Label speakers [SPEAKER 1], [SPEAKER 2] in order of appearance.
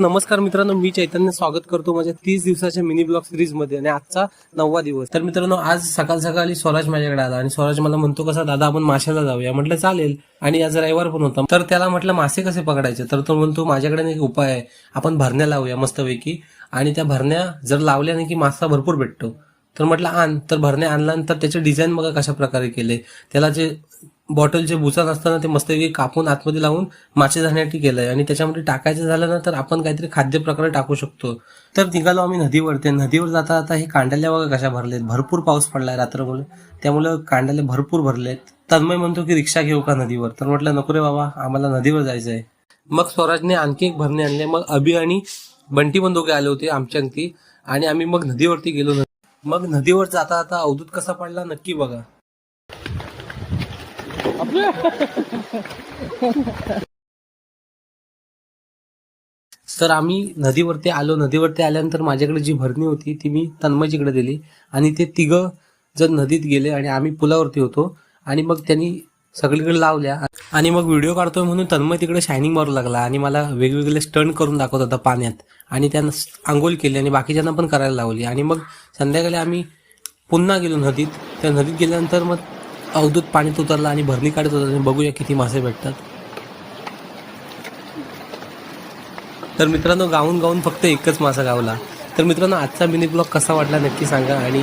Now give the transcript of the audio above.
[SPEAKER 1] नमस्कार मित्रांनो, मी चैतन्य स्वागत करतो माझ्या 30 दिवसाच्या मिनी ब्लॉग सिरीज मध्ये आणि आजचा 9वा दिवस. तर मित्रांनो, आज सकाळ सकाळी स्वराज माझ्याकडे आला आणि स्वराज मला म्हणतो, कसा दादा आपण माशाला जाऊया. म्हटलं चालेल. आणि आज रविवार पण होता, तर त्याला म्हटलं मासे कसे पकडायचे. तर तो म्हणतो माझ्याकडे एक उपाय आहे, आपण भरण्या लावूया मस्तपैकी आणि त्या भरण्या जर लावल्या नाही की मासा भरपूर भेटतो. तर म्हटलं आण. तर भरण्या आणल्यानंतर त्याचे डिझाईन बघा कशा प्रकारे केले. त्याला जे बॉटलचे बुचान असताना ते मस्तपैकी कापून आतमध्ये लावून मासे जाण्यासाठी केलंय आणि त्याच्यामध्ये टाकायचं झालं ना तर आपण काहीतरी खाद्य प्रकारे टाकू शकतो. तर निघालो आम्ही नदीवर. नदीवर जाता जाता हे कांड्याल्या बघा कशा भरलेत. भरपूर पाऊस पडलाय रात्रभर, त्यामुळे कांड्याले भरपूर भरलेत. तन्मय म्हणतो की रिक्षा घेऊ का नदीवर. तर म्हटलं नको रे बाबा, आम्हाला नदीवर जायचंय. मग स्वराजने आणखी एक भरणे आणले. मग अभि आणि बंटी पण दोघे आले होते आमच्या अंगठी आणि आम्ही मग नदीवरती गेलो. मग नदीवर जाता जाता अवधूत कसा पडला नक्की बघा. तर आम्ही नदीवरती आलो. नदीवरती आल्यानंतर माझ्याकडे जी भरणी होती ती मी तन्मयजीकडे दिली आणि ते तिघं जर नदीत गेले आणि आम्ही पुलावरती होतो आणि मग त्यांनी सगळीकडे लावल्या. आणि मग व्हिडिओ काढतोय म्हणून तन्मय तिकडे शायनिंग मारू लागला आणि मला वेगवेगळे स्टंट करून दाखवत होता पाण्यात. आणि त्यानं आंघोळ केली आणि बाकीच्यांना पण करायला लावली. आणि मग संध्याकाळी आम्ही पुन्हा गेलो नदीत. त्या नदीत गेल्यानंतर मग अवधूत पाण्यात उतरला आणि भरणी काढत होता आणि बघूया किती मासे भेटतात. तर मित्रांनो, गाऊन गाऊन फक्त एकच मासा गावला. तर मित्रांनो, आजचा मिनी ब्लॉग कसा वाटला नक्की सांगा आणि